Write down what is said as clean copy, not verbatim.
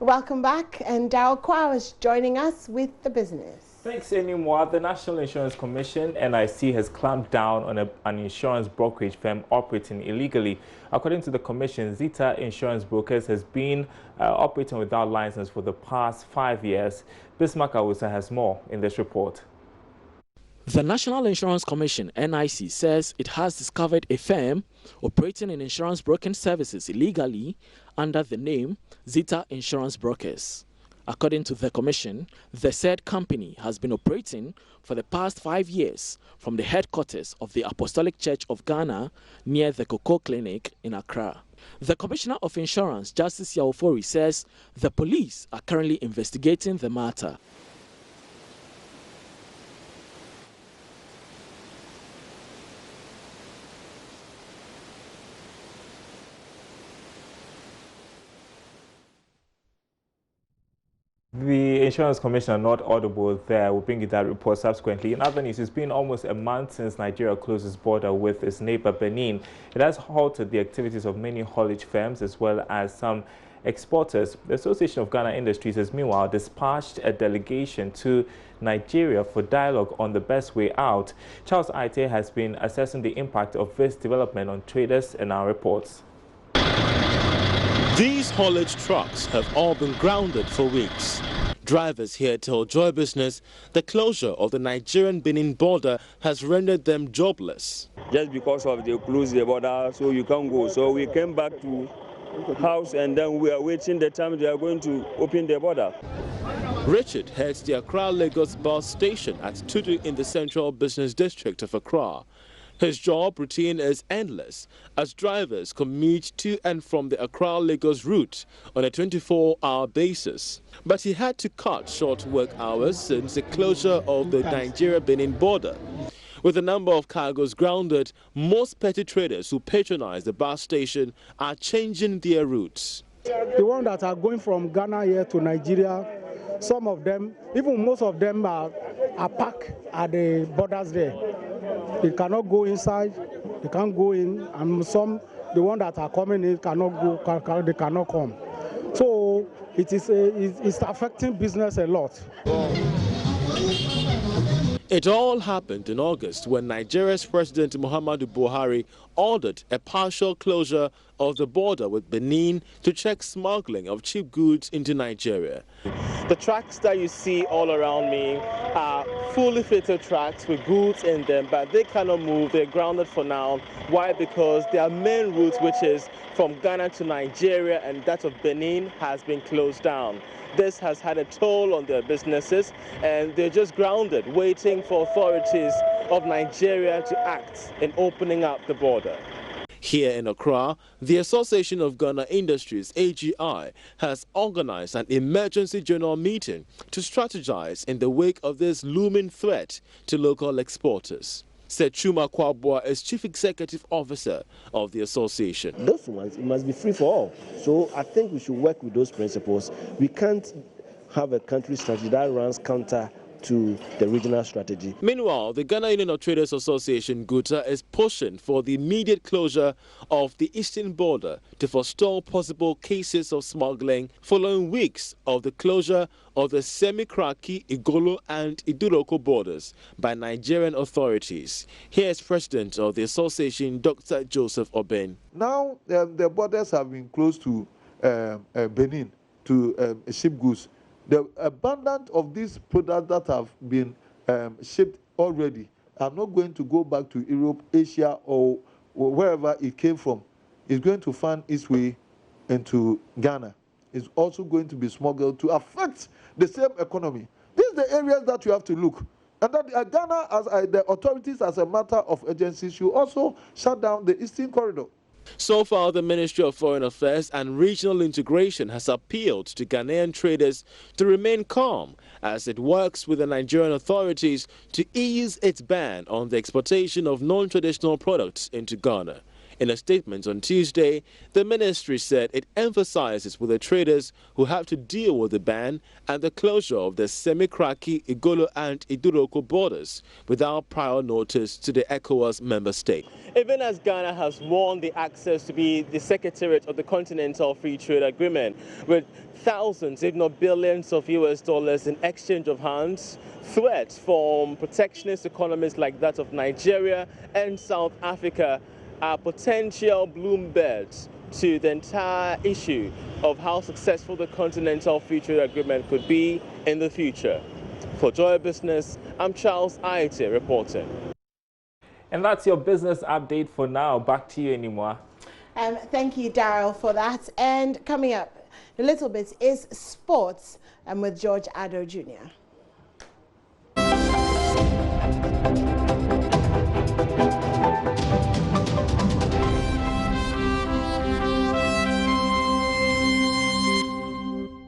Welcome back, and Daryl Kwao is joining us with the business. Thanks, anymore. The National Insurance Commission, NIC, has clamped down on an insurance brokerage firm operating illegally. According to the Commission, Zeta Insurance Brokers has been operating without license for the past 5 years. Bismarck Awusa has more in this report. The National Insurance Commission, NIC, says it has discovered a firm operating in insurance broking services illegally under the name Zeta Insurance Brokers. According to the Commission, the said company has been operating for the past 5 years from the headquarters of the Apostolic Church of Ghana near the Cocoa Clinic in Accra. The Commissioner of Insurance, Justice Yaofori, says the police are currently investigating the matter. The Insurance Commissioner, not audible there, will bring you that report subsequently. In other news, it's been almost a month since Nigeria closed its border with its neighbor Benin. It has halted the activities of many haulage firms as well as some exporters. The Association of Ghana Industries has meanwhile dispatched a delegation to Nigeria for dialogue on the best way out. Charles Aite has been assessing the impact of this development on traders in our reports. These haulage trucks have all been grounded for weeks. Drivers here tell Joy Business the closure of the Nigerian-Benin border has rendered them jobless. Just because of the close the border, so you can't go. So we came back to house and then we are waiting the time they are going to open the border. Richard heads the Accra-Lagos bus station at Tudu in the central business district of Accra. His job routine is endless as drivers commute to and from the Accra-Lagos route on a 24-hour basis. But he had to cut short work hours since the closure of the Nigeria-Benin border. With the number of cargoes grounded, most petty traders who patronize the bus station are changing their routes. The ones that are going from Ghana here to Nigeria, some of them, even most of them are parked at the borders there. They cannot go inside, they can't go in, and some, the ones that are coming in cannot go, they cannot come. So it's affecting business a lot. It all happened in August when Nigeria's President Muhammadu Buhari ordered a partial closure of the border with Benin to check smuggling of cheap goods into Nigeria. The tracks that you see all around me are fully fitted tracks with goods in them, but they cannot move. They're grounded for now. Why? Because their main route, which is from Ghana to Nigeria and that of Benin, has been closed down. This has had a toll on their businesses, and they're just grounded, waiting for authorities of Nigeria to act in opening up the border. Here in Accra, the Association of Ghana Industries, AGI, has organized an emergency general meeting to strategize in the wake of this looming threat to local exporters. Sechuma Kwabwa is Chief Executive Officer of the association. Those ones, it must be free for all. So I think we should work with those principles. We can't have a country strategy that runs counter to the regional strategy. Meanwhile, the Ghana Union of Traders Association, GUTA, is pushing for the immediate closure of the eastern border to forestall possible cases of smuggling following weeks of the closure of the Semi-Kraki, Igolo and Iduroko borders by Nigerian authorities. Here is President of the association, Dr. Joseph Oben. Now the borders have been closed to Benin, to ship goods. The abundance of these products that have been shipped already are not going to go back to Europe, Asia, or wherever it came from. It's going to find its way into Ghana. It's also going to be smuggled to affect the same economy. These are the areas that you have to look. And that Ghana, as the authorities, as a matter of urgency, should also shut down the Eastern Corridor. So far, the Ministry of Foreign Affairs and Regional Integration has appealed to Ghanaian traders to remain calm as it works with the Nigerian authorities to ease its ban on the exportation of non-traditional products into Ghana. In a statement on Tuesday, the ministry said it emphasizes with the traders who have to deal with the ban and the closure of the Semi-Kraki, Igolo and Iduroko borders without prior notice to the ECOWAS member state. Even as Ghana has won the access to be the secretariat of the Continental Free Trade Agreement with thousands, if not billions of US dollars in exchange of hands, threats from protectionist economies like that of Nigeria and South Africa are potential bloom beds to the entire issue of how successful the Continental Free Trade Agreement could be in the future. For Joy Business, I'm Charles Aite reporting. And that's your business update for now. Back to you anymore. Thank you, Daryl, for that. And coming up a little bit is sports with George Addo Jr.